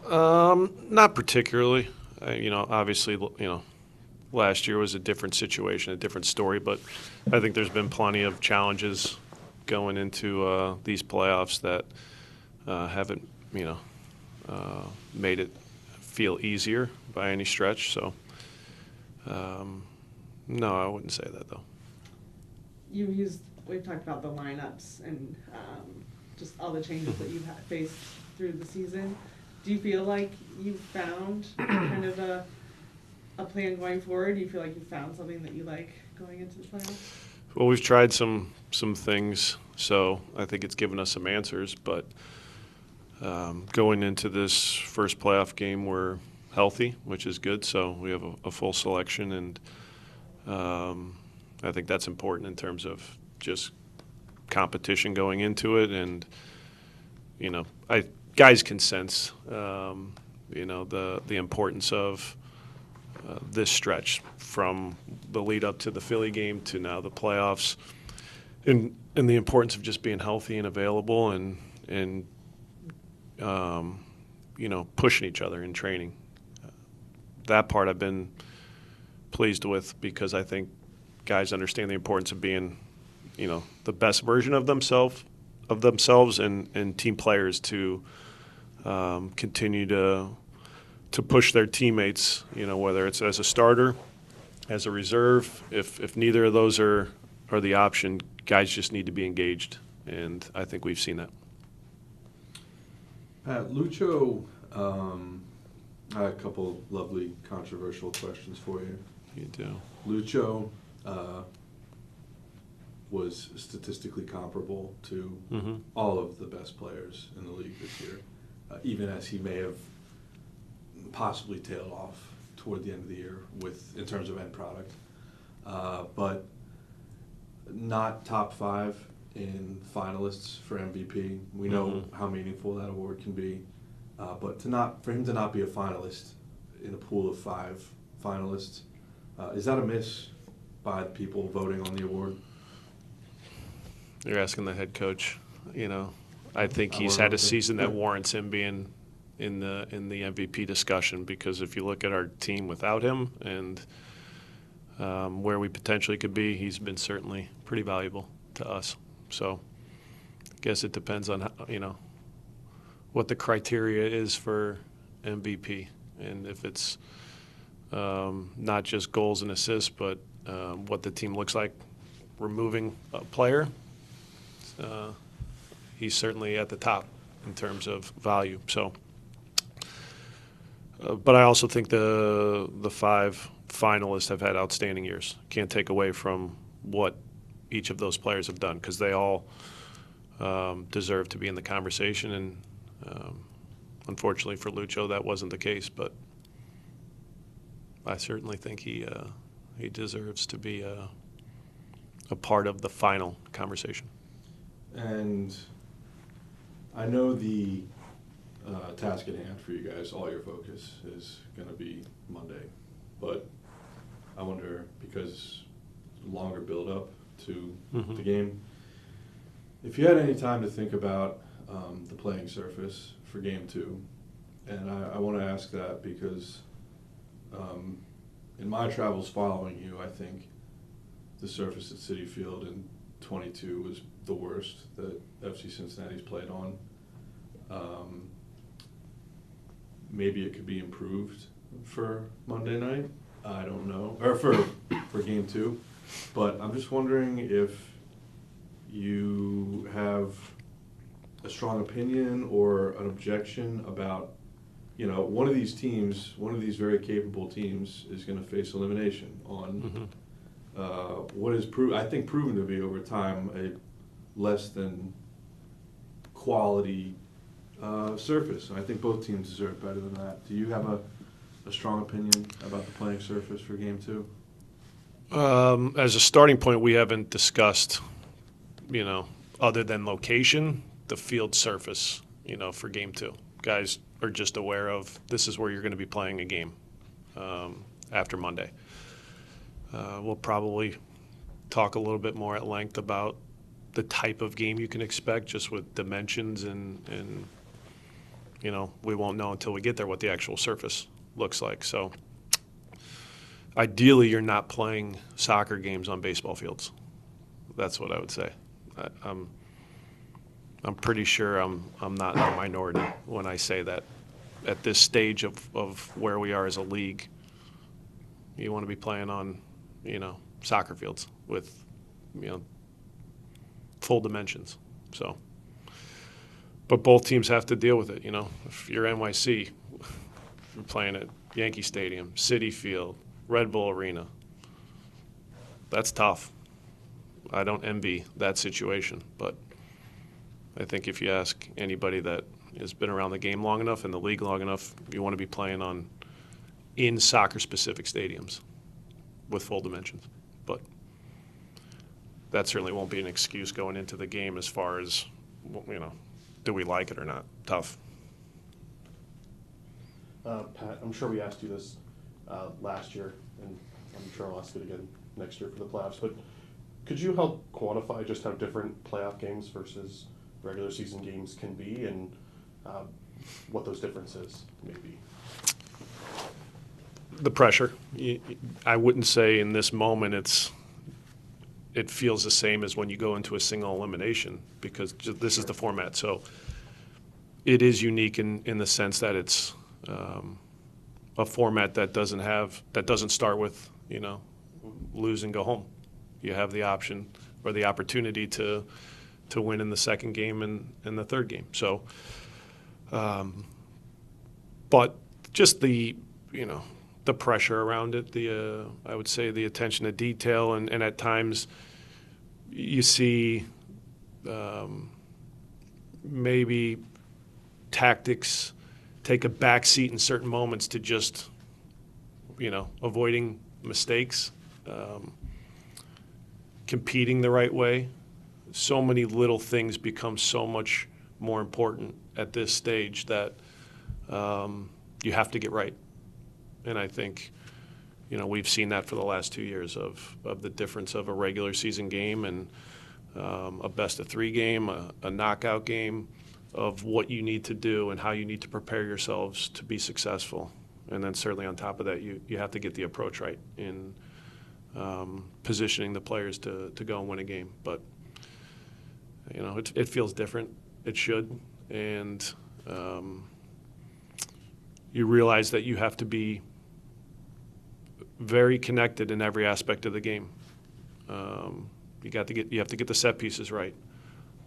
Not particularly. Obviously, last year was a different situation, a different story, but I think there's been plenty of challenges going into these playoffs that haven't, made it feel easier by any stretch. So, no, I wouldn't say that though. We've talked about the lineups and just all the changes that you've faced through the season. Do you feel like you've found kind of a plan going forward? Do you feel like you've found something that you like going into the playoffs? Well, we've tried some things, so I think it's given us some answers. But going into this first playoff game, we're healthy, which is good. So we have a full selection, and I think that's important in terms of just competition going into it. And guys can sense the importance of this stretch from the lead up to the Philly game to now the playoffs, and the importance of just being healthy and available and pushing each other in training. That part I've been pleased with because I think guys understand the importance of being, the best version of themselves and team players to continue to push their teammates, whether it's as a starter, as a reserve. If neither of those are the option, guys just need to be engaged, and I think we've seen that. Pat, Lucho, I had a couple lovely controversial questions for you. You do. Lucho was statistically comparable to all of the best players in the league this year, even as he may have possibly tailed off toward the end of the year in terms of end product, but not top 5 in finalists for MVP. We know how meaningful that award can be, but for him to not be a finalist in a pool of 5 finalists, is that a miss by the people voting on the award? You're asking the head coach. I think he's had a season that warrants him being in the MVP discussion, because if you look at our team without him and where we potentially could be, he's been certainly pretty valuable to us. So I guess it depends on what the criteria is for MVP, and if it's not just goals and assists, but what the team looks like removing a player. He's certainly at the top in terms of value. So. But I also think the 5 finalists have had outstanding years. Can't take away from what each of those players have done, because they all deserve to be in the conversation. And unfortunately for Lucho, that wasn't the case. But I certainly think he deserves to be a part of the final conversation. And I know the task at hand for you guys, all your focus is going to be Monday, but I wonder, because longer build up to the game, if you had any time to think about the playing surface for game 2, and I want to ask that because in my travels following you, I think the surface at Citi Field in 22 was the worst that FC Cincinnati's played on. Maybe it could be improved for Monday night. I don't know, or for game 2. But I'm just wondering if you have a strong opinion or an objection about, one of these teams, one of these very capable teams, is going to face elimination on what is I think proven to be over time a less than quality surface. I think both teams deserve better than that. Do you have a strong opinion about the playing surface for game 2? As a starting point, we haven't discussed, other than location, the field surface, for game 2. Guys are just aware of this is where you're going to be playing a game after Monday. We'll probably talk a little bit more at length about the type of game you can expect, just with dimensions and we won't know until we get there what the actual surface looks like. So ideally, you're not playing soccer games on baseball fields. That's what I would say. I'm pretty sure I'm not in the minority when I say that. At this stage of where we are as a league, you want to be playing on, soccer fields with, full dimensions. So, but both teams have to deal with it. If you're NYC, you're playing at Yankee Stadium, Citi Field, Red Bull Arena. That's tough. I don't envy that situation, but I think if you ask anybody that has been around the game long enough and the league long enough, you want to be playing in soccer-specific stadiums with full dimensions. But that certainly won't be an excuse going into the game as far as, do we like it or not? Tough. Pat, I'm sure we asked you this last year, and I'm sure I'll ask it again next year for the playoffs, but could you help quantify just how different playoff games versus regular season games can be, and what those differences may be? The pressure. I wouldn't say in this moment it feels the same as when you go into a single elimination, because this is the format. So it is unique in the sense that it's a format that doesn't start with, lose and go home. You have the option or the opportunity to win in the second game and the third game. So, but just the pressure around it, I would say the attention to detail, and at times you see maybe tactics take a back seat in certain moments to just, avoiding mistakes, competing the right way. So many little things become so much more important at this stage that you have to get right. And I think, we've seen that for the last 2 years of the difference of a regular season game and a best-of-3 game, a knockout game, of what you need to do and how you need to prepare yourselves to be successful. And then certainly on top of that, you have to get the approach right in positioning the players to go and win a game. But, it feels different. It should. And you realize that you have to be very connected in every aspect of the game. You have to get the set pieces right.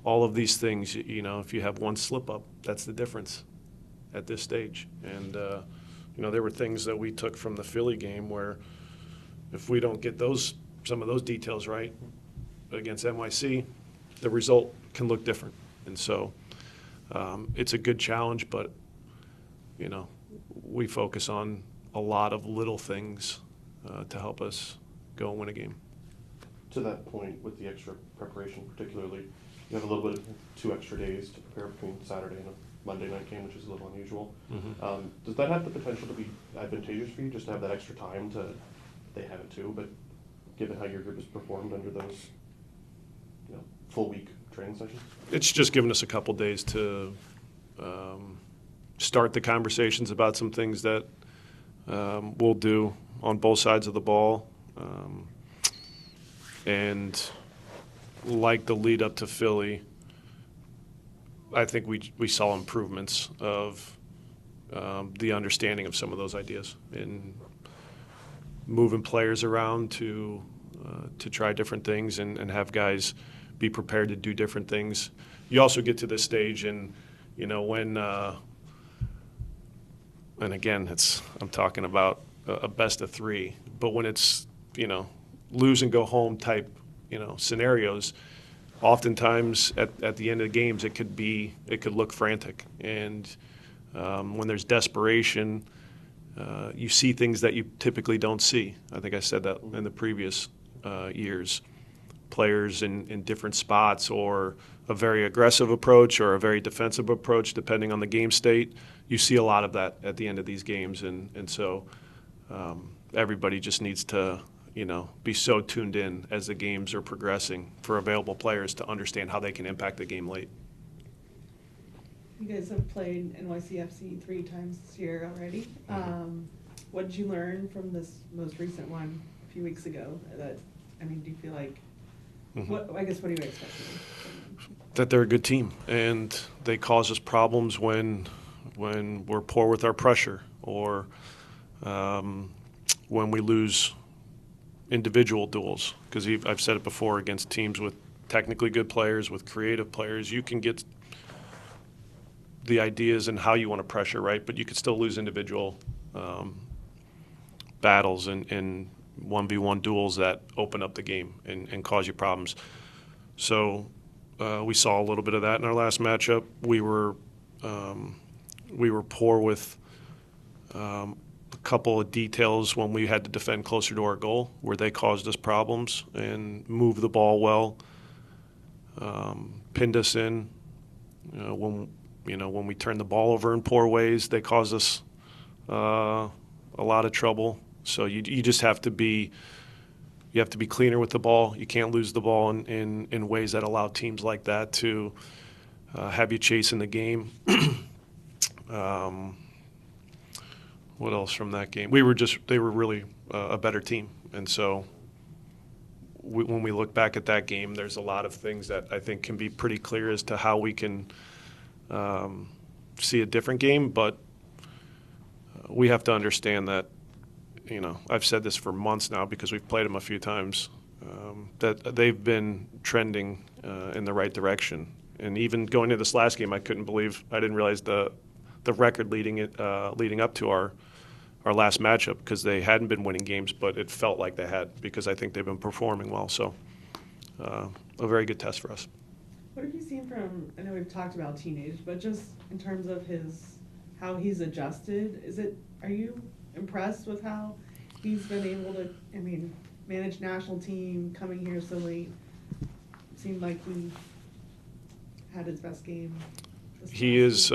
All of these things, if you have one slip up, that's the difference at this stage. And there were things that we took from the Philly game where if we don't get some of those details right against NYC, the result can look different. And so it's a good challenge, but we focus on a lot of little things to help us go and win a game. To that point, with the extra preparation particularly, you have a little bit of 2 extra days to prepare between Saturday and a Monday night game, which is a little unusual. Mm-hmm. Does that have the potential to be advantageous for you, just to have that extra time they have it too, but given how your group has performed under those full week training sessions? It's just given us a couple days to start the conversations about some things that we'll do on both sides of the ball. And like the lead up to Philly, I think we saw improvements of the understanding of some of those ideas in moving players around to try different things and have guys be prepared to do different things. You also get to this stage and when and again I'm talking about a best of 3, but when it's lose and go home type scenarios, oftentimes at the end of the games it could look frantic, and when there's desperation, you see things that you typically don't see. I think I said that in the previous years. Players in different spots, or a very aggressive approach or a very defensive approach, depending on the game state. You see a lot of that at the end of these games, and so everybody just needs to be so tuned in as the games are progressing for available players to understand how they can impact the game late. You guys have played NYCFC 3 times this year already. What did you learn from this most recent one a few weeks ago? Do you feel like, what are you expecting? That they're a good team, and they cause us problems when we're poor with our pressure, or when we lose individual duels. Because I've said it before, against teams with technically good players, with creative players, you can get the ideas and how you want to pressure, right? But you could still lose individual battles in 1v1 duels that open up the game and cause you problems. So we saw a little bit of that in our last matchup. We were poor with a couple of details when we had to defend closer to our goal, where they caused us problems and moved the ball well, pinned us in. When we turned the ball over in poor ways, they caused us a lot of trouble. So you just have to be cleaner with the ball. You can't lose the ball in ways that allow teams like that to have you chasing the game. What else from that game? They were really a better team. And so when we look back at that game, there's a lot of things that I think can be pretty clear as to how we can see a different game. But we have to understand that, I've said this for months now because we've played them a few times, that they've been trending in the right direction. And even going into this last game, I didn't realize the record leading up to our last matchup, because they hadn't been winning games, but it felt like they had, because I think they've been performing well. So a very good test for us. What have you seen from, I know we've talked about teenage, but just in terms of how he's adjusted, are you impressed with how he's been able to, manage national team, coming here so late? It seemed like he had his best game. He's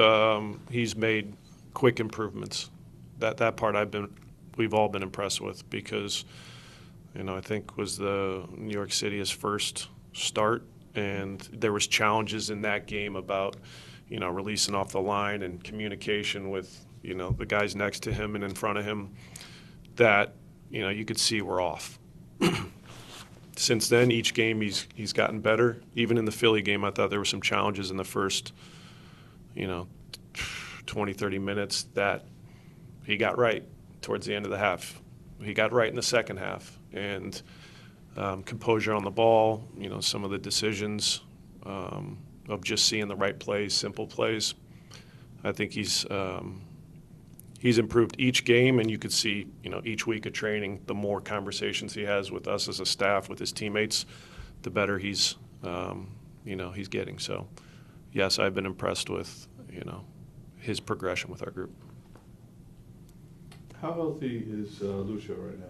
made quick improvements. That part we've all been impressed with, because I think was the New York City his first start, and there was challenges in that game about releasing off the line and communication with the guys next to him and in front of him that you could see were off. Since then, each game he's gotten better. Even in the Philly game, I thought there were some challenges in the first 20, 30 minutes that he got right towards the end of the half. He got right in the second half. And composure on the ball, some of the decisions of just seeing the right plays, simple plays. I think he's improved each game, and you could see, each week of training, the more conversations he has with us as a staff, with his teammates, the better he's getting. So, yes, I've been impressed with, his progression with our group. How healthy is Lucio right now?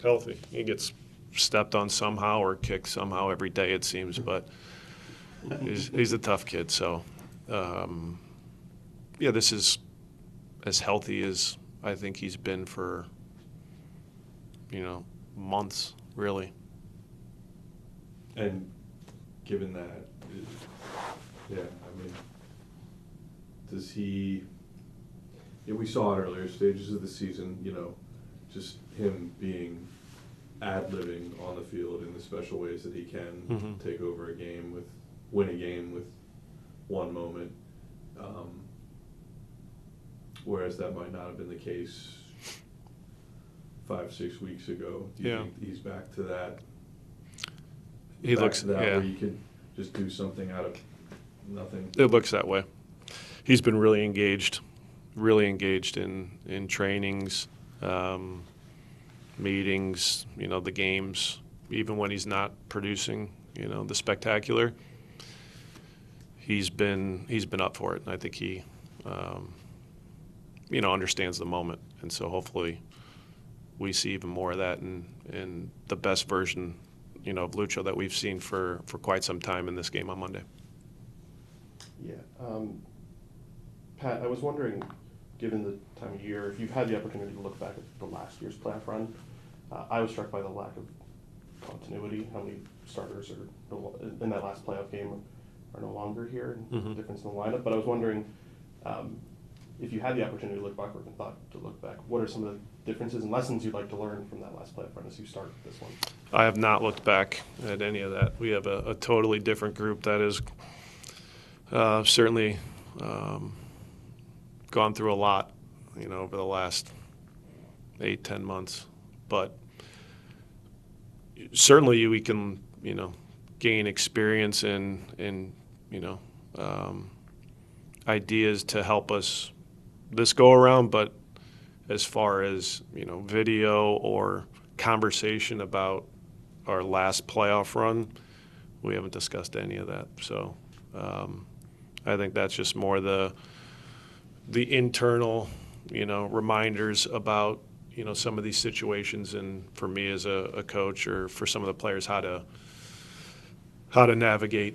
Healthy. He gets stepped on somehow or kicked somehow every day, it seems, but he's a tough kid. So, this is as healthy as I think he's been for, months, really. And given that, does he, we saw it earlier stages of the season, just him being ad-libbing on the field in the special ways that he can take over a game, win a game with one moment. Whereas that might not have been the case 5-6 weeks ago. Do you think he's back to that? Where you could just do something out of nothing. It looks that way. He's been really engaged in trainings, meetings, the games, even when he's not producing, the spectacular. He's been up for it, and I think he understands the moment. And so hopefully we see even more of that in the best version, of Lucho that we've seen for quite some time in this game on Monday. Yeah. Pat, I was wondering, given the time of year, if you've had the opportunity to look back at the last year's playoff run, I was struck by the lack of continuity, how many starters are in that last playoff game are no longer here, and Mhm. difference in the lineup. But I was wondering if you had the opportunity to look back or even thought to look back, what are some of the differences and lessons you'd like to learn from that last playoff run as you start this one? I have not looked back at any of that. We have a totally different group that is certainly gone through a lot, over the last 8-10 months. But certainly we can, gain experience and ideas to help us this go around. But as far as, video or conversation about our last playoff run, we haven't discussed any of that. So I think that's just more the internal, reminders about, some of these situations, and for me as a coach, or for some of the players, how to navigate,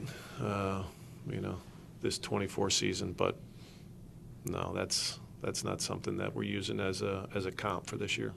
this 24 season. But no, that's not something that we're using as a comp for this year.